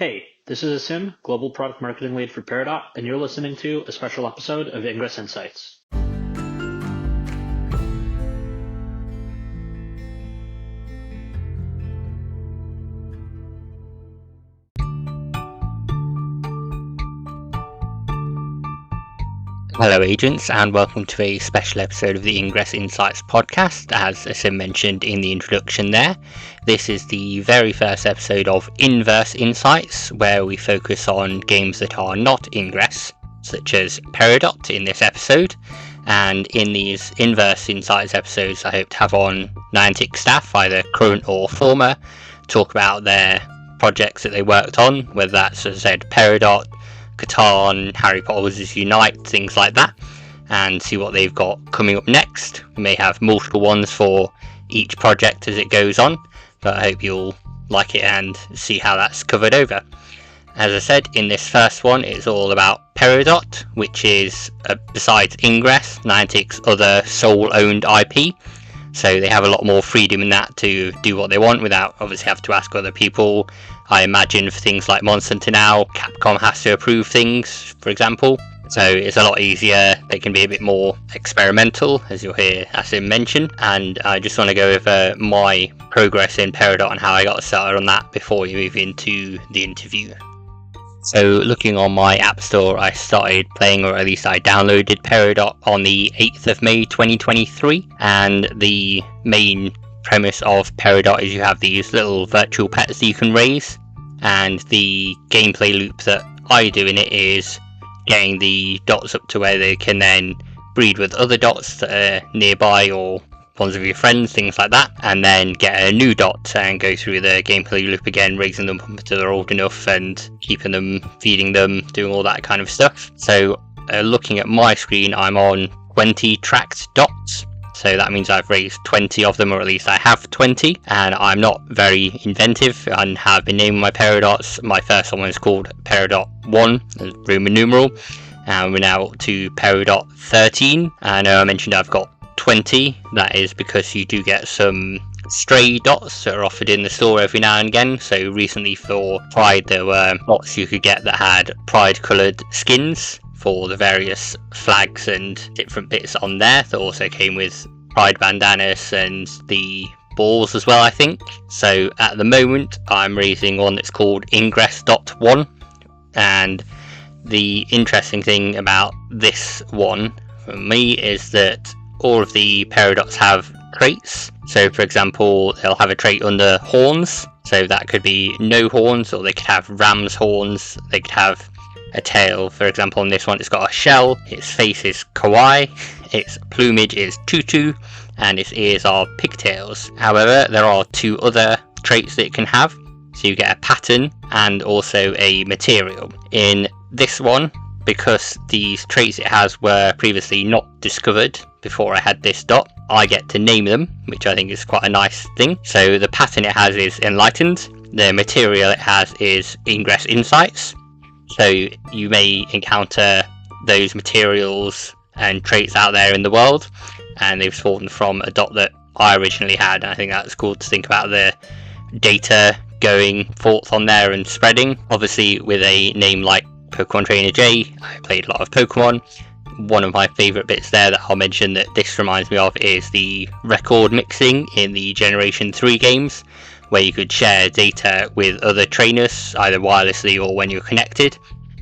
Hey, this is Asim, Global Product Marketing Lead for Peridot, and you're listening to a special episode of Ingress Insights. Hello agents, and welcome to a special episode of the Ingress Insights podcast. As Asim mentioned in the introduction there, this is the very first episode of Ingress Insights, where we focus on games that are not Ingress, such as Peridot in this episode. And in these Ingress Insights episodes, I hope to have on Niantic staff, either current or former, talk about their projects that they worked on, whether that's, as I said, Peridot, Catan, Harry Potter Wizards Unite, things like that, and see what they've got coming up next. We may have multiple ones for each project as it goes on, but I hope you'll like it and see how that's covered over. As I said, in this first one, it's all about Peridot, which is, besides Ingress, Niantic's other sole-owned IP. So they have a lot more freedom in that to do what they want without obviously having to ask other people. I imagine for things like Monster Hunter now, Capcom has to approve things, for example. So it's a lot easier. They can be a bit more experimental, as you'll hear Asim mention. And I just want to go over my progress in Peridot and how I got started on that before we move into the interview. So looking on my app store, I started playing, or at least I downloaded Peridot on the 8th of May 2023, and the main premise of Peridot is you have these little virtual pets that you can raise, and the gameplay loop that I do in it is getting the dots up to where they can then breed with other dots that are nearby or ones of your friends, things like that, and then get a new dot and go through the gameplay loop again, raising them up until they're old enough and keeping them, feeding them, doing all that kind of stuff. So looking at my screen, I'm on 20 tracked dots. So that means I've raised 20 of them, or at least I have 20, and I'm not very inventive and have been naming my Peridots. My first one is called Peridot 1, Roman numeral, and we're now up to Peridot 13. I know I mentioned I've got 20. That is because you do get some stray dots that are offered in the store every now and again. So recently for Pride, there were dots you could get that had Pride coloured skins for the various flags and different bits on there, that also came with Pride bandanas and the balls as well, I think. So at the moment I'm raising one that's called Ingress.1, and the interesting thing about this one for me is that all of the Peridots have traits. So for example, they'll have a trait under horns, so that could be no horns, or they could have ram's horns, they could have a tail. For example, on this one it's got a shell, its face is kawaii, its plumage is tutu, and its ears are pigtails. However, there are two other traits that it can have. So you get a pattern and also a material. In this one, because these traits it has were previously not discovered before I had this dot, I get to name them, which I think is quite a nice thing. So the pattern it has is Enlightened, the material it has is Ingress Insights. So you may encounter those materials and traits out there in the world, and they've spawned from a dot that I originally had. And I think that's cool to think about the data going forth on there and spreading. Obviously with a name like Pokemon Trainer J, I played a lot of Pokemon. One of my favourite bits there that I'll mention that this reminds me of is the record mixing in the Generation 3 games, where you could share data with other trainers, either wirelessly or when you're connected,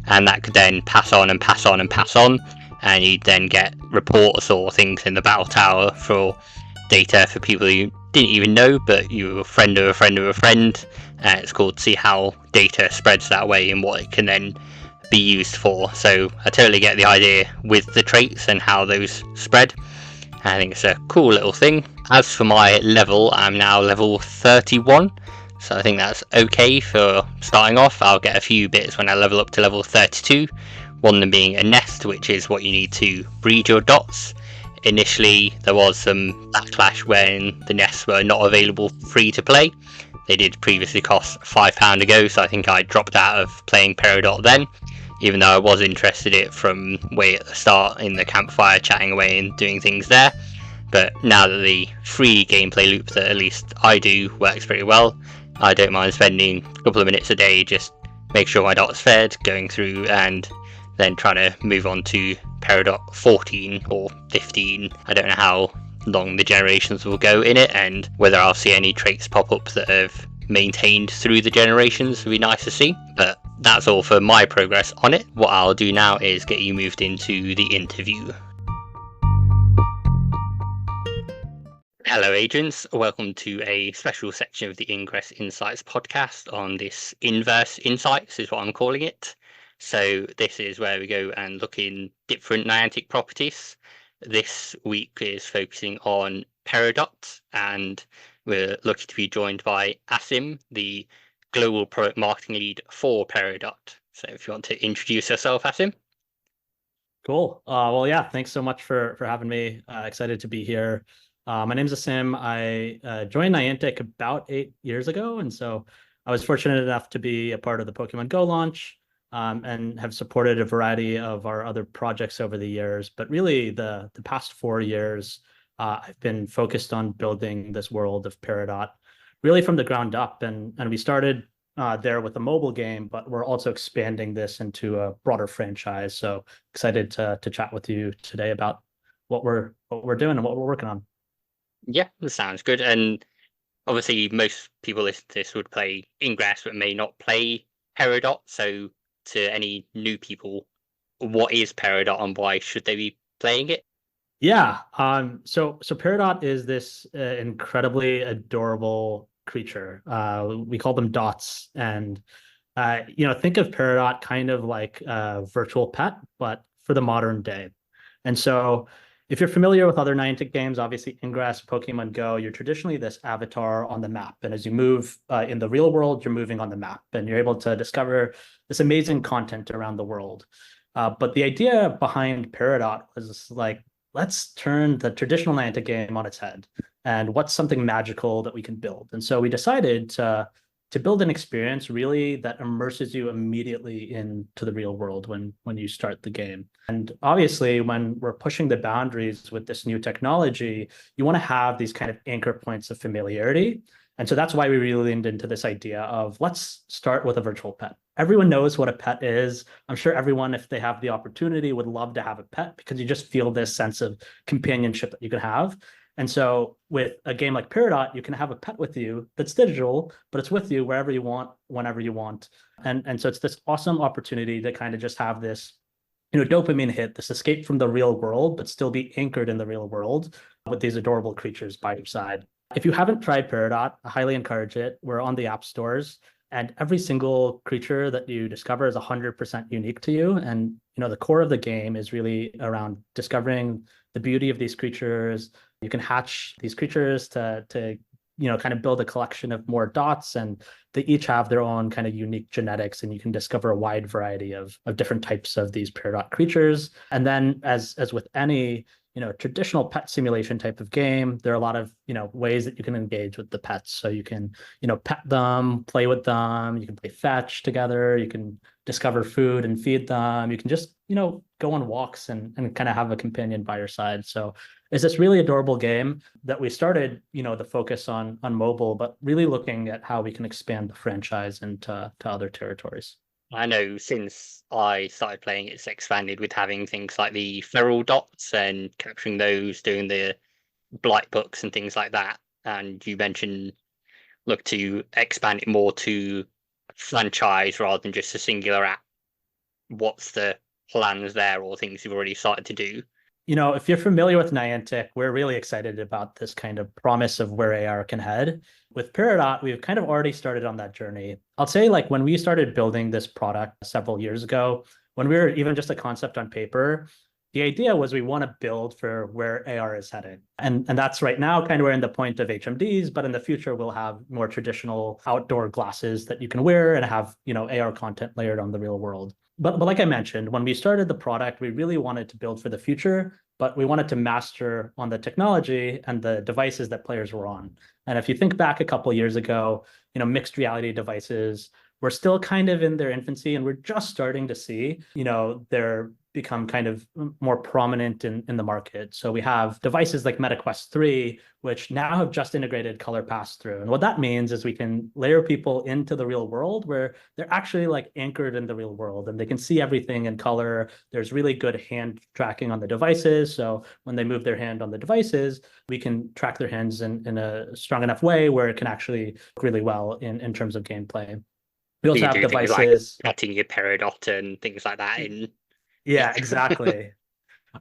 and that could then pass on and pass on and pass on, and you'd then get reports or things in the battle tower for data for people you didn't even know, but you were a friend of a friend of a friend, and it's cool to see how data spreads that way and what it can then be used for. So I totally get the idea with the traits and how those spread. I think it's a cool little thing. As for my level, I'm now level 31, so I think that's okay for starting off. I'll get a few bits when I level up to level 32, one of them being a nest, which is what you need to breed your dots. Initially there was some backlash when the nests were not available free to play. They did previously cost £5 ago, so I think I dropped out of playing Peridot then, even though I was interested in it from way at the start in the campfire, chatting away and doing things there. But now that the free gameplay loop that at least I do works pretty well, I don't mind spending a couple of minutes a day just make sure my dot's fed, going through and then trying to move on to Peridot 14 or 15. I don't know how long the generations will go in it and whether I'll see any traits pop up that have maintained through the generations would be nice to see. But that's all for my progress on it. What I'll do now is get you moved into the interview. Hello, agents. Welcome to a special section of the Ingress Insights podcast on this Inverse Insights, is what I'm calling it. So this is where we go and look in different Niantic properties. This week is focusing on Peridot, and we're lucky to be joined by Asim, the Global Product Marketing Lead for Peridot. So if you want to introduce yourself, Asim. Cool. Well, yeah, thanks so much for having me. Excited to be here. My name's Asim. I joined Niantic about 8 years ago, and so I was fortunate enough to be a part of the Pokemon Go launch, and have supported a variety of our other projects over the years. But really, the past 4 years, I've been focused on building this world of Peridot, really from the ground up. And we started there with a mobile game, but we're also expanding this into a broader franchise. So excited to chat with you today about what we're doing and what we're working on. Yeah, that sounds good. And obviously, most people listening to this would play Ingress, but may not play Peridot. So, to any new people, what is Peridot and why should they be playing it? Yeah. So Peridot is this incredibly adorable creature. We call them dots, and think of Peridot kind of like a virtual pet, but for the modern day. And so if you're familiar with other Niantic games, obviously Ingress, Pokemon Go, you're traditionally this avatar on the map. And as you move in the real world, you're moving on the map and you're able to discover this amazing content around the world. But the idea behind Peridot was like, let's turn the traditional Niantic game on its head. And what's something magical that we can build? And so we decided to build an experience really that immerses you immediately into the real world when you start the game. And obviously, when we're pushing the boundaries with this new technology, you want to have these kind of anchor points of familiarity. And so that's why we really leaned into this idea of let's start with a virtual pet. Everyone knows what a pet is. I'm sure everyone, if they have the opportunity, would love to have a pet because you just feel this sense of companionship that you can have. And so with a game like Peridot, you can have a pet with you that's digital, but it's with you wherever you want, whenever you want. And so it's this awesome opportunity to kind of just have this, dopamine hit, this escape from the real world, but still be anchored in the real world with these adorable creatures by your side. If you haven't tried Peridot, I highly encourage it. We're on the app stores, and every single creature that you discover is 100% unique to you. And, the core of the game is really around discovering the beauty of these creatures. You can hatch these creatures to kind of build a collection of more dots, and they each have their own kind of unique genetics, and you can discover a wide variety of different types of these Peridot creatures. And then as with any traditional pet simulation type of game, there are a lot of ways that you can engage with the pets. So you can pet them, play with them, you can play fetch together, you can discover food and feed them, you can just go on walks and kind of have a companion by your side. So it's this really adorable game that we started the focus on mobile, but really looking at how we can expand the franchise into other territories. I know since I started playing, it's expanded with having things like the feral dots and capturing those, doing the blight books and things like that. And you mentioned look to expand it more to franchise rather than just a singular app. What's the plans there or things you've already started to do? If you're familiar with Niantic, we're really excited about this kind of promise of where AR can head. With Peridot, we've kind of already started on that journey. I'll say like when we started building this product several years ago, when we were even just a concept on paper, the idea was we want to build for where AR is heading. And that's right now kind of we're in the point of HMDs, but in the future, we'll have more traditional outdoor glasses that you can wear and have, AR content layered on the real world. But like I mentioned, when we started the product, we really wanted to build for the future, but we wanted to master on the technology and the devices that players were on. And if you think back a couple of years ago, mixed reality devices were still kind of in their infancy, and we're just starting to see, their become kind of more prominent in the market. So we have devices like Meta Quest 3, which now have just integrated color pass-through. And what that means is we can layer people into the real world where they're actually like anchored in the real world and they can see everything in color. There's really good hand tracking on the devices. So when they move their hand on the devices, we can track their hands in a strong enough way where it can actually work really well in terms of gameplay. We also You have do things like devices. getting your Peridot and things like that in. Yeah, exactly.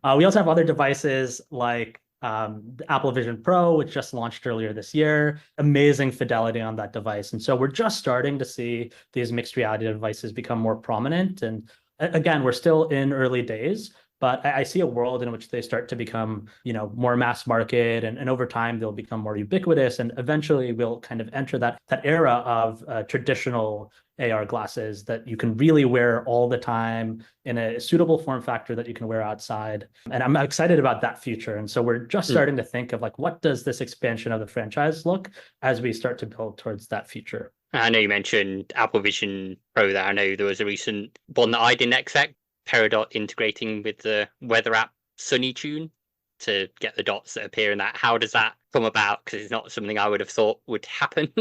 We also have other devices like the Apple Vision Pro, which just launched earlier this year. Amazing fidelity on that device. And so we're just starting to see these mixed reality devices become more prominent. And again, we're still in early days, but I see a world in which they start to become, more mass market, and over time they'll become more ubiquitous, and eventually we'll kind of enter that era of traditional AR glasses that you can really wear all the time in a suitable form factor that you can wear outside. And I'm excited about that future. And so we're just starting to think of like, what does this expansion of the franchise look as we start to build towards that future? I know you mentioned Apple Vision Pro there. I know there was a recent one that I didn't expect, Peridot integrating with the weather app Sunny Tune to get the dots that appear in that. How does that come about? Because it's not something I would have thought would happen.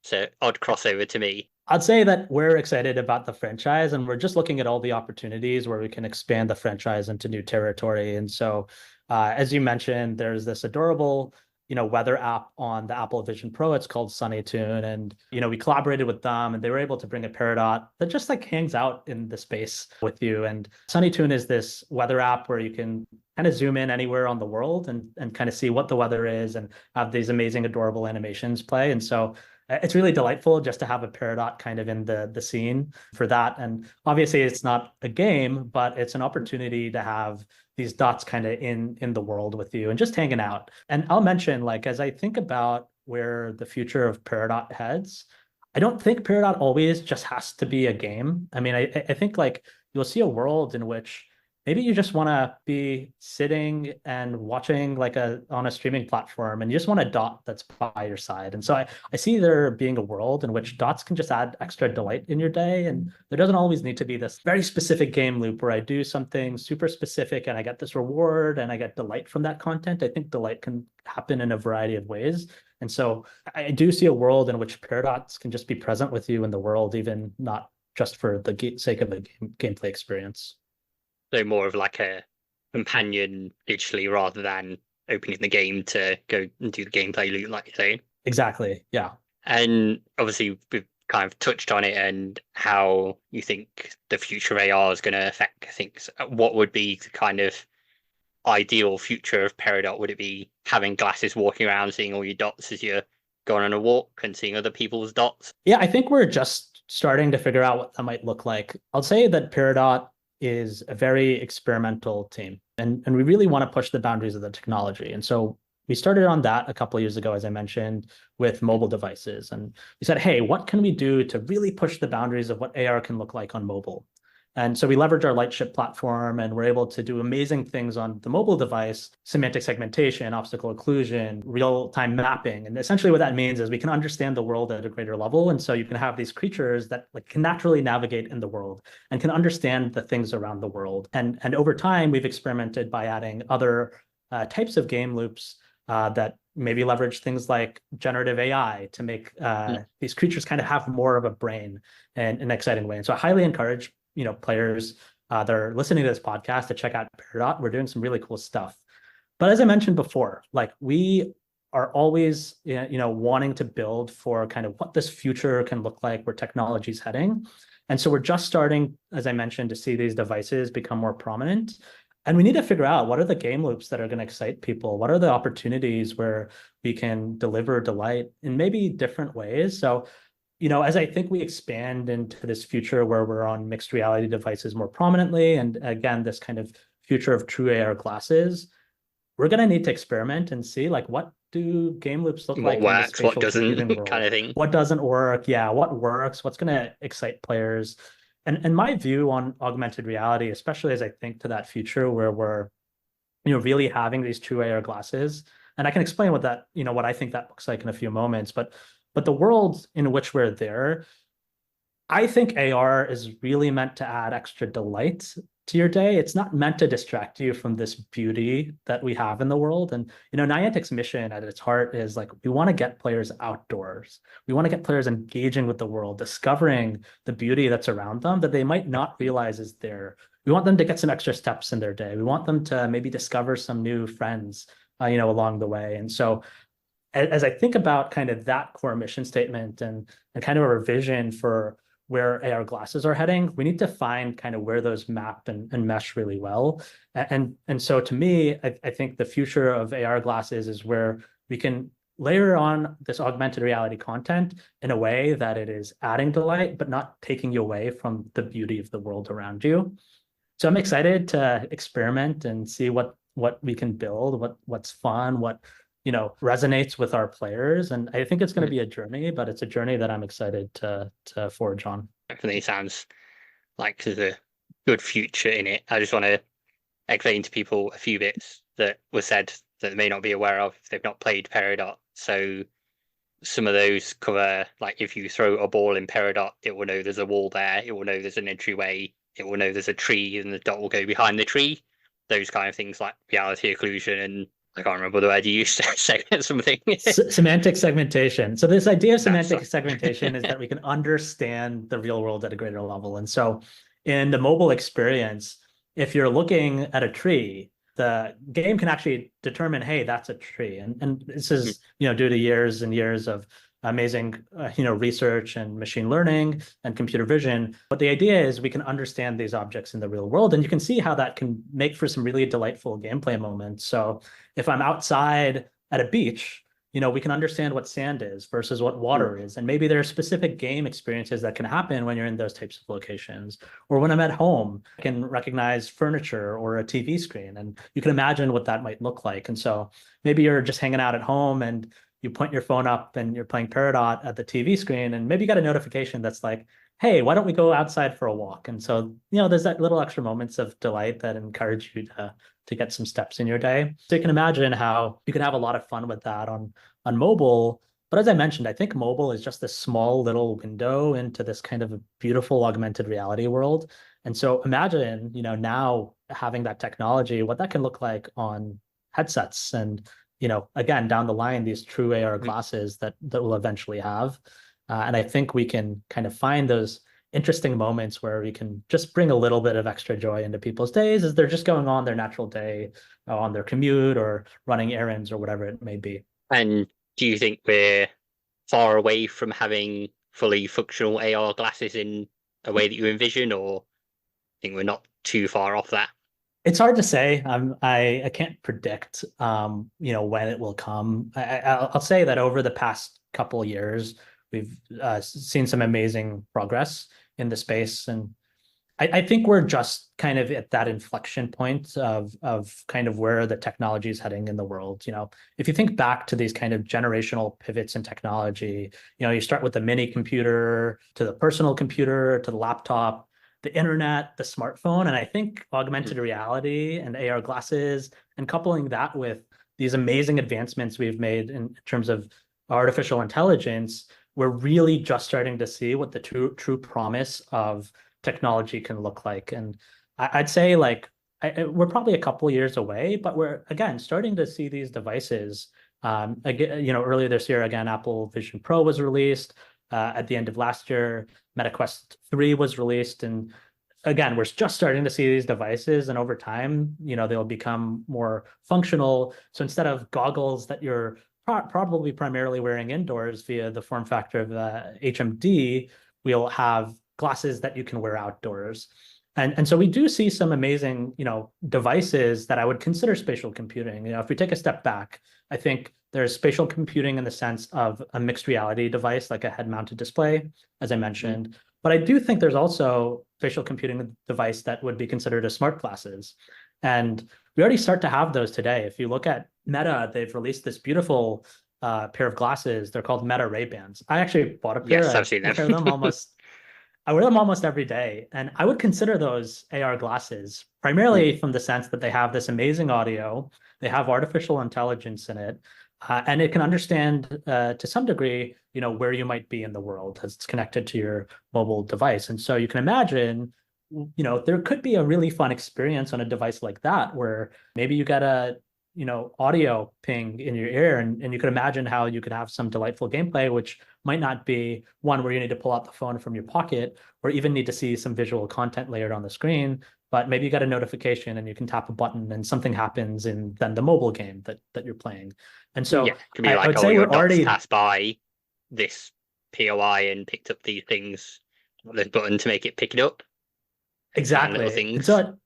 So odd crossover to me. I'd say that we're excited about the franchise and we're just looking at all the opportunities where we can expand the franchise into new territory. And so, as you mentioned, there's this adorable, weather app on the Apple Vision Pro. It's called Sunny Tune. And, we collaborated with them and they were able to bring a Peridot that just like hangs out in the space with you. And Sunny Tune is this weather app where you can kind of zoom in anywhere on the world and kind of see what the weather is and have these amazing, adorable animations play. And so it's really delightful just to have a Peridot kind of in the scene for that. And obviously it's not a game, but it's an opportunity to have these dots kind of in the world with you and just hanging out. And I'll mention, like, as I think about where the future of Peridot heads, I don't think Peridot always just has to be a game. I mean, I think like you'll see a world in which maybe you just want to be sitting and watching like on a streaming platform and you just want a dot that's by your side. And so I see there being a world in which dots can just add extra delight in your day. And there doesn't always need to be this very specific game loop where I do something super specific and I get this reward and I get delight from that content. I think delight can happen in a variety of ways. And so I do see a world in which Peridots can just be present with you in the world, even not just for the sake of a gameplay experience. So more of like a companion digitally rather than opening the game to go and do the gameplay loop, like you're saying. Exactly. Yeah. And obviously we've kind of touched on it and how you think the future of AR is going to affect things. What would be the kind of ideal future of Peridot? Would it be having glasses, walking around, seeing all your dots as you're going on a walk and seeing other people's dots? Yeah, I think we're just starting to figure out what that might look like. I'll say that Peridot is a very experimental team, and we really want to push the boundaries of the technology. And so we started on that a couple of years ago, as I mentioned, with mobile devices. And we said, hey, what can we do to really push the boundaries of what AR can look like on mobile? And so we leverage our Lightship platform and we're able to do amazing things on the mobile device: semantic segmentation, obstacle occlusion, real-time mapping. And essentially what that means is we can understand the world at a greater level. And so you can have these creatures that like can naturally navigate in the world and can understand the things around the world. And over time, we've experimented by adding other types of game loops that maybe leverage things like generative AI to make these creatures kind of have more of a brain in an exciting way. And so I highly encourage players that are listening to this podcast to check out Peridot. We're doing some really cool stuff. But as I mentioned before, like we are always wanting to build for kind of what this future can look like, where technology is heading. And so we're just starting, as I mentioned, to see these devices become more prominent. And we need to figure out what are the game loops that are going to excite people? What are the opportunities where we can deliver delight in maybe different ways? So as I think we expand into this future where we're on mixed reality devices more prominently, and again, this kind of future of true AR glasses, we're going to need to experiment and see like what do game loops look like what works, what doesn't, world? kind of thing. What doesn't work? Yeah, what works? What's going to excite players? And my view on augmented reality, especially as I think to that future where we're really having these true AR glasses, and I can explain what that what I think that looks like in a few moments, but the world in which we're there, I think AR is really meant to add extra delight to your day. It's not meant to distract you from this beauty that we have in the world. And Niantic's mission at its heart is like we want to get players outdoors. We want to get players engaging with the world, discovering the beauty that's around them that they might not realize is there. We want them to get some extra steps in their day. We want them to maybe discover some new friends, along the way. And so as I think about kind of that core mission statement and kind of our vision for where AR glasses are heading, we need to find kind of where those map and mesh really well. And so to me, I think the future of AR glasses is where we can layer on this augmented reality content in a way that it is adding delight, but not taking you away from the beauty of the world around you. So I'm excited to experiment and see what we can build, what's fun, what resonates with our players. And I think it's going to be a journey, but it's a journey that I'm excited to forge on. Definitely sounds like there's a good future in it. I just want to explain to people a few bits that were said that they may not be aware of if they've not played Peridot. So some of those cover, like, if you throw a ball in Peridot, it will know there's a wall there, it will know there's an entryway, it will know there's a tree, and the dot will go behind the tree. Those kind of things, like reality occlusion, and I can't remember the word you used to say something. Semantic segmentation. So this idea of semantic segmentation is that we can understand the real world at a greater level. And so in the mobile experience, if you're looking at a tree, the game can actually determine, hey, that's a tree. And this is, due to years and years of amazing, research and machine learning and computer vision. But the idea is we can understand these objects in the real world, and you can see how that can make for some really delightful gameplay moments. So if I'm outside at a beach, we can understand what sand is versus what water is. And maybe there are specific game experiences that can happen when you're in those types of locations. Or when I'm at home, I can recognize furniture or a TV screen, and you can imagine what that might look like. And so maybe you're just hanging out at home and you point your phone up and you're playing Peridot at the TV screen, and maybe you got a notification that's like, hey, why don't we go outside for a walk? And so, there's that little extra moments of delight that encourage you to get some steps in your day. So you can imagine how you can have a lot of fun with that on mobile. But as I mentioned, I think mobile is just this small little window into this kind of a beautiful augmented reality world. And so imagine, now having that technology, what that can look like on headsets and, again, down the line, these true AR glasses that we'll eventually have. And I think we can kind of find those interesting moments where we can just bring a little bit of extra joy into people's days as they're just going on their natural day, on their commute or running errands or whatever it may be. And do you think we're far away from having fully functional AR glasses in a way that you envision, or think we're not too far off that? It's hard to say. I can't predict, when it will come. I'll say that over the past couple of years, we've seen some amazing progress in the space, and I think we're just kind of at that inflection point of kind of where the technology is heading in the world. If you think back to these kind of generational pivots in technology, you start with the mini computer to the personal computer to the laptop, the internet, the smartphone. And I think augmented reality and AR glasses, and coupling that with these amazing advancements we've made in terms of artificial intelligence, we're really just starting to see what the true promise of technology can look like. And I'd say we're probably a couple of years away, but we're, again, starting to see these devices. Again, earlier this year, again, Apple Vision Pro was released. At the end of last year, Meta Quest 3 was released. And again, we're just starting to see these devices, and over time, they'll become more functional. So instead of goggles that you're probably primarily wearing indoors via the form factor of HMD, we'll have glasses that you can wear outdoors. And so we do see some amazing, devices that I would consider spatial computing. If we take a step back, I think there's spatial computing in the sense of a mixed reality device, like a head-mounted display, as I mentioned. But I do think there's also spatial computing device that would be considered as smart glasses. And we already start to have those today. If you look at Meta, they've released this beautiful pair of glasses. They're called Meta Ray-Bans. I actually bought a pair. Yes, I've seen them. I wear them almost every day. And I would consider those AR glasses, primarily from the sense that they have this amazing audio, they have artificial intelligence in it, and it can understand to some degree, where you might be in the world as it's connected to your mobile device. And so you can imagine there could be a really fun experience on a device like that where maybe you got a, audio ping in your ear, and you could imagine how you could have some delightful gameplay, which might not be one where you need to pull out the phone from your pocket or even need to see some visual content layered on the screen. But maybe you got a notification and you can tap a button and something happens in then the mobile game that you're playing. And so Yeah, it could be I like, would oh, say your we're dots already passed by this POI and picked up these things. This button to make it pick it up. Exciting little exactly. And things. so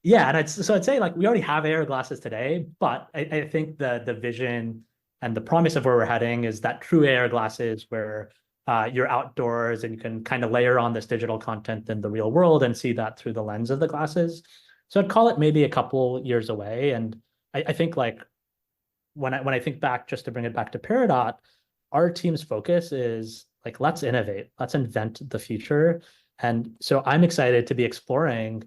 yeah, and I'd say like we already have AR glasses today, but I think the vision and the promise of where we're heading is that true AR glasses where you're outdoors and you can kind of layer on this digital content in the real world and see that through the lens of the glasses. So I'd call it maybe a couple years away. And I think like when I think back, just to bring it back to Peridot, our team's focus is like, let's innovate, let's invent the future. And so I'm excited to be exploring,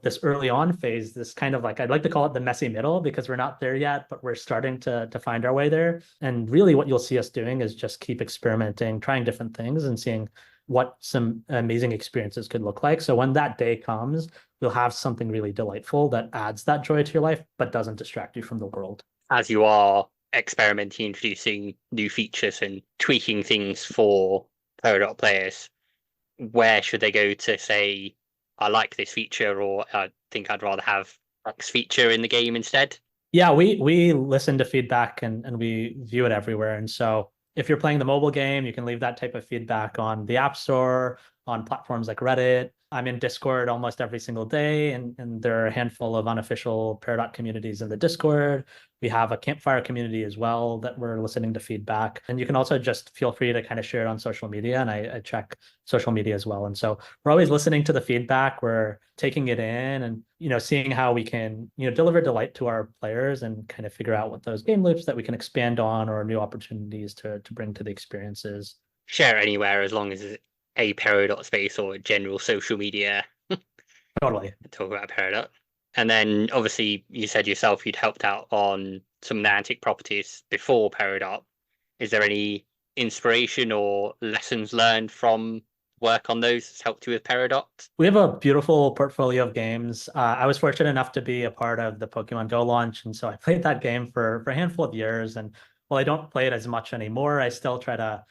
this early on phase, this kind of like, I'd like to call it the messy middle, because we're not there yet, but we're starting to find our way there. And really what you'll see us doing is just keep experimenting, trying different things and seeing what some amazing experiences could look like. So when that day comes, you'll have something really delightful that adds that joy to your life, but doesn't distract you from the world. As you are experimenting, introducing new features and tweaking things for Peridot players, where should they go to say, I like this feature, or I think I'd rather have X feature in the game instead? Yeah, we listen to feedback and we view it everywhere. And so if you're playing the mobile game, you can leave that type of feedback on the App Store, on platforms like Reddit. I'm in Discord almost every single day, and there are a handful of unofficial Peridot communities in the Discord. We have a campfire community as well that we're listening to feedback. And you can also just feel free to kind of share it on social media. And I check social media as well. And so we're always listening to the feedback. We're taking it in and, seeing how we can, deliver delight to our players and kind of figure out what those game loops that we can expand on or new opportunities to bring to the experiences. Share anywhere as long as it's a Peridot space or general social media. Totally. Talk about Peridot. And then obviously you said yourself you'd helped out on some Niantic properties before Peridot. Is there any inspiration or lessons learned from work on those that's helped you with Peridot? We have a beautiful portfolio of games. I was fortunate enough to be a part of the Pokemon Go launch, and so I played that game for a handful of years. And while I don't play it as much anymore, I still try to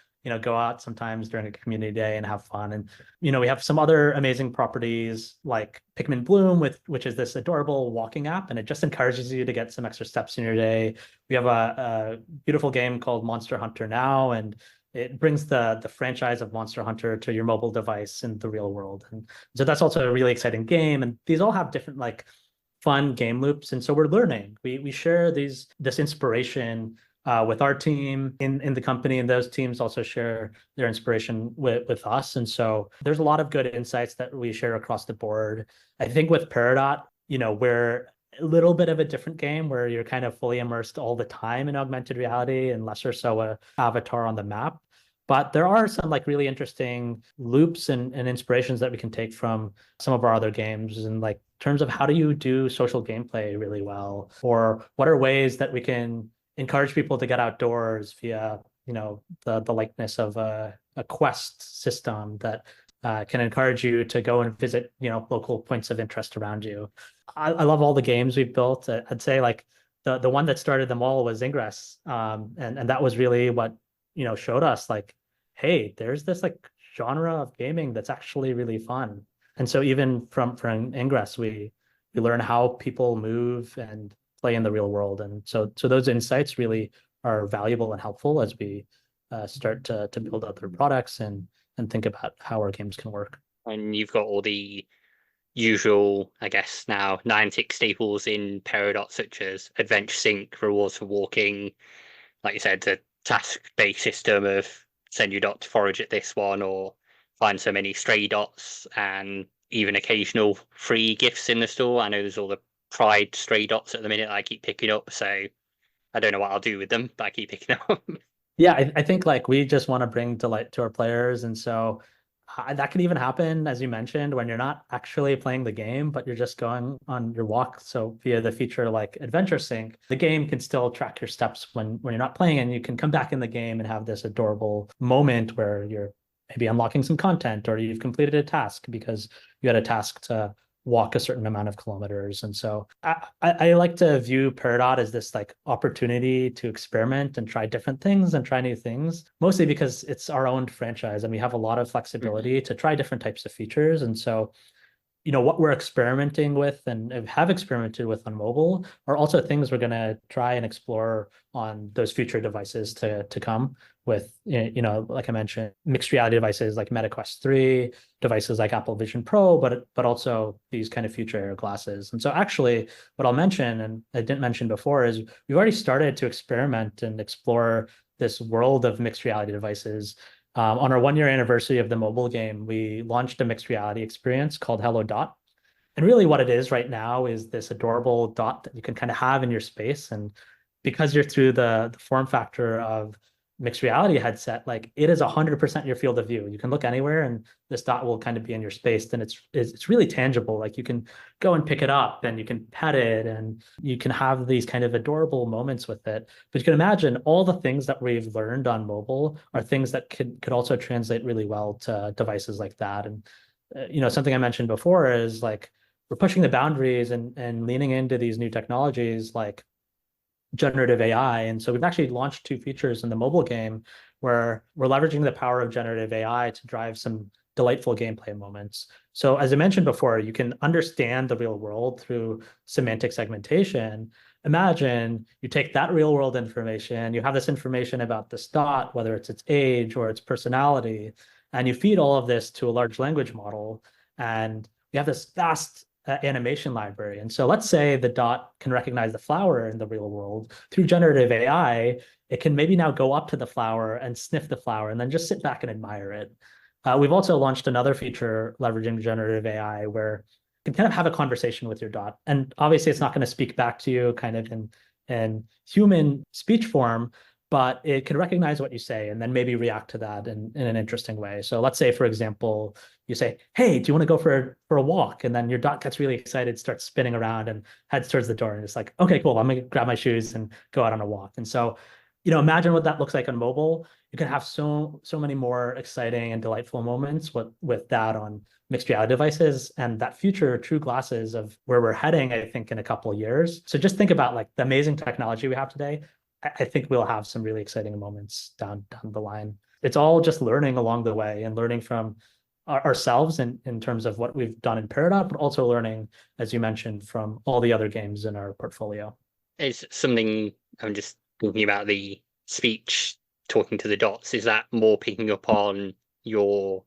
go out sometimes during a community day and have fun. And we have some other amazing properties like Pikmin Bloom, which is this adorable walking app, and it just encourages you to get some extra steps in your day. We have a beautiful game called Monster Hunter Now, and it brings the franchise of Monster Hunter to your mobile device in the real world. And so that's also a really exciting game. And these all have different like fun game loops. And so we're learning. We share this inspiration with our team in the company, and those teams also share their inspiration with us. And so there's a lot of good insights that we share across the board. I think with Peridot, we're a little bit of a different game where you're kind of fully immersed all the time in augmented reality and less or so a avatar on the map. But there are some like really interesting loops and inspirations that we can take from some of our other games, in like terms of how do you do social gameplay really well, or what are ways that we can encourage people to get outdoors via the likeness of a quest system that can encourage you to go and visit local points of interest around you. I love all the games we've built. I'd say like the one that started them all was Ingress, and that was really what showed us like, hey, there's this like genre of gaming that's actually really fun. And so even from Ingress, we learn how people move and play in the real world. And so those insights really are valuable and helpful as we start to build other products and think about how our games can work. And you've got all the usual, I guess now, Niantic staples in Peridot, such as Adventure Sync, rewards for walking, like you said, the task-based system of send your dot to forage at this one, or find so many stray dots, and even occasional free gifts in the store. I know there's all the Pride stray dots at the minute that I keep picking up, so I don't know what I'll do with them, but I keep picking them up. Yeah, I think like we just want to bring delight to our players. And so that can even happen, as you mentioned, when you're not actually playing the game, but you're just going on your walk. So via the feature like Adventure Sync, the game can still track your steps when you're not playing, and you can come back in the game and have this adorable moment where you're maybe unlocking some content, or you've completed a task because you had a task to walk a certain amount of kilometers. And so I like to view Peridot as this like opportunity to experiment and try different things and try new things, mostly because it's our own franchise and we have a lot of flexibility to try different types of features. And so what we're experimenting with and have experimented with on mobile are also things we're going to try and explore on those future devices to come with, like I mentioned, mixed reality devices like Meta Quest 3, devices like Apple Vision Pro, but also these kind of future AR glasses. And so actually what I'll mention, and I didn't mention before, is we've already started to experiment and explore this world of mixed reality devices. On our 1 year anniversary of the mobile game, we launched a mixed reality experience called Hello Dot. And really what it is right now is this adorable dot that you can kind of have in your space. And because you're through the form factor of mixed reality headset, like it is 100% your field of view. You can look anywhere and this dot will kind of be in your space. And it's really tangible. Like you can go and pick it up and you can pet it and you can have these kind of adorable moments with it. But you can imagine all the things that we've learned on mobile are things that could also translate really well to devices like that. And something I mentioned before is like we're pushing the boundaries and leaning into these new technologies like generative AI. And so we've actually launched 2 features in the mobile game where we're leveraging the power of generative AI to drive some delightful gameplay moments. So as I mentioned before, you can understand the real world through semantic segmentation. Imagine you take that real world information, you have this information about this dot, whether it's its age or its personality, and you feed all of this to a large language model, and you have this vast animation library. And so let's say the dot can recognize the flower in the real world. Through generative AI, it can maybe now go up to the flower and sniff the flower and then just sit back and admire it. We've also launched another feature leveraging generative AI where you can kind of have a conversation with your dot. And obviously it's not going to speak back to you kind of in human speech form, but it can recognize what you say and then maybe react to that in an interesting way. So let's say, for example, you say, hey, do you want to go for a walk? And then your dot gets really excited, starts spinning around and heads towards the door. And it's like, okay, cool. I'm going to grab my shoes and go out on a walk. And so, imagine what that looks like on mobile. You can have so many more exciting and delightful moments with that on mixed reality devices and that future true glasses of where we're heading, I think, in a couple of years. So just think about like the amazing technology we have today. I think we'll have some really exciting moments down the line. It's all just learning along the way and learning from ourselves in terms of what we've done in Peridot, but also learning, as you mentioned, from all the other games in our portfolio. It's something I'm just thinking about the speech talking to the dots. Is that more picking up on your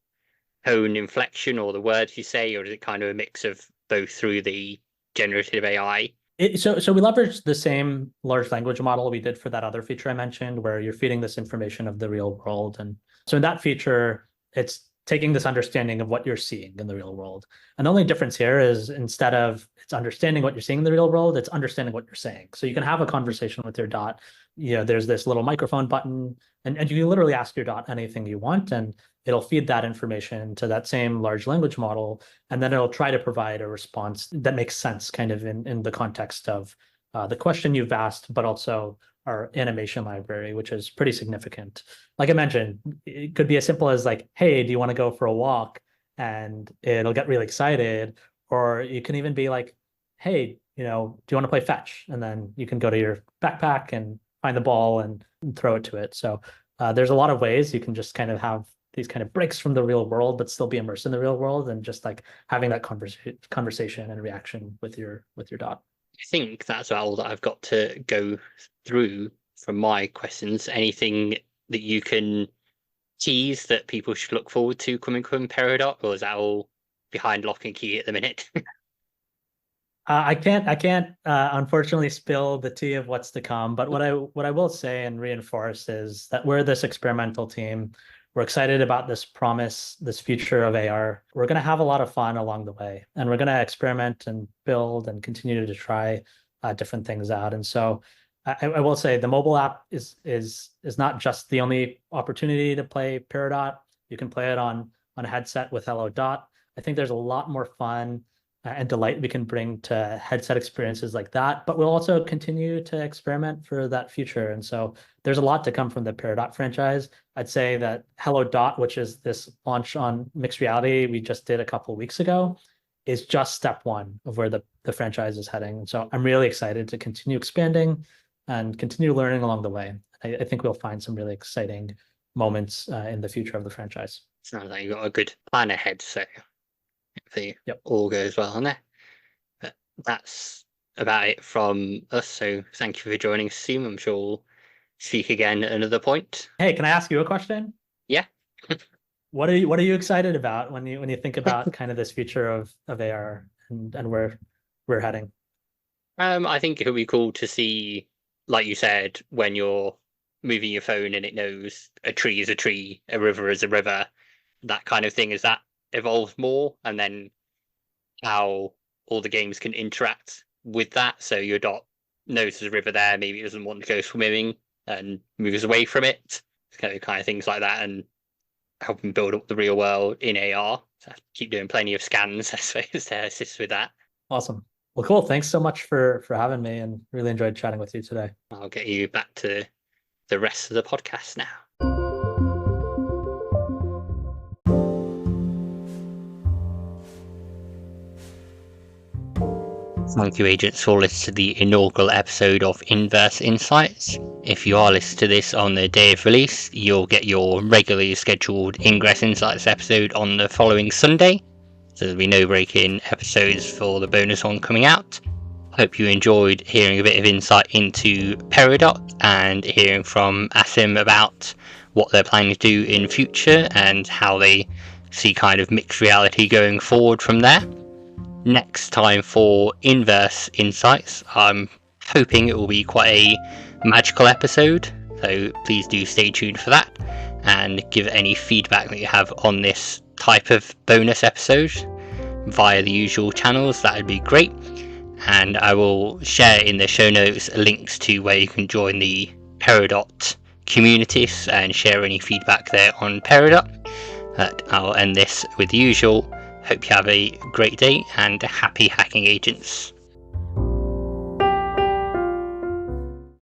tone inflection or the words you say, or is it kind of a mix of both through the generative AI? So we leveraged the same large language model we did for that other feature I mentioned, where you're feeding this information of the real world. And so in that feature, it's taking this understanding of what you're seeing in the real world. And the only difference here is instead of it's understanding what you're seeing in the real world, it's understanding what you're saying. So you can have a conversation with your dot. There's this little microphone button, and you can literally ask your dot anything you want, and it'll feed that information to that same large language model, and then it'll try to provide a response that makes sense kind of in the context of the question you've asked, but also our animation library, which is pretty significant. Like I mentioned, it could be as simple as like, hey, do you want to go for a walk? And it'll get really excited. Or you can even be like, hey, do you want to play fetch? And then you can go to your backpack and find the ball and throw it to it. So there's a lot of ways you can just kind of have these kind of breaks from the real world, but still be immersed in the real world and just like having that conversation and reaction with your dot. I think that's all that I've got to go through from my questions. Anything that you can tease that people should look forward to coming from Peridot, or is that all behind lock and key at the minute? I can't unfortunately spill the tea of what's to come, but what I will say and reinforce is that we're this experimental team. We're excited about this promise, this future of AR. We're going to have a lot of fun along the way, and we're going to experiment and build and continue to try different things out. And so I will say the mobile app is not just the only opportunity to play Peridot. You can play it on a headset with Hello Dot. I think there's a lot more fun and delight we can bring to headset experiences like that. But we'll also continue to experiment for that future. And so there's a lot to come from the Peridot franchise. I'd say that Hello Dot, which is this launch on mixed reality we just did a couple of weeks ago, is just step one of where the franchise is heading. And so I'm really excited to continue expanding and continue learning along the way. I think we'll find some really exciting moments in the future of the franchise. Sounds like you've got a good plan ahead, so hopefully Yep. all goes well on there. But that's about it from us, so thank you for joining us, Asim. I'm sure we'll speak again at another point. Hey, can I ask you a question? Yeah. What are you excited about when you think about kind of this future of AR and where we're heading? I think it would be cool to see, like you said, when you're moving your phone and it knows a tree is a tree, a river is a river, that kind of thing, as that evolves more, and then how all the games can interact with that. So your dot knows there's a river there, maybe it doesn't want to go swimming and moves away from it. Kind of things like that, and helping build up the real world in AR. So I have to keep doing plenty of scans, I suppose, to assist with that. Awesome. Well, cool. Thanks so much for having me, and really enjoyed chatting with you today. I'll get you back to the rest of the podcast now. Thank you, agents, for listening to the inaugural episode of Ingress Insights. If you are listening to this on the day of release, you'll get your regularly scheduled Ingress Insights episode on the following Sunday. So there'll be no break-in episodes for the bonus one coming out. Hope you enjoyed hearing a bit of insight into Peridot and hearing from Asim about what they're planning to do in future and how they see kind of mixed reality going forward from there. Next time for Ingress Insights, I'm hoping it will be quite a magical episode, so please do stay tuned for that and give any feedback that you have on this type of bonus episode via the usual channels. That would be great, and I will share in the show notes links to where you can join the Peridot communities and share any feedback there on Peridot. But I'll end this with the usual. Hope you have a great day and happy hacking, agents.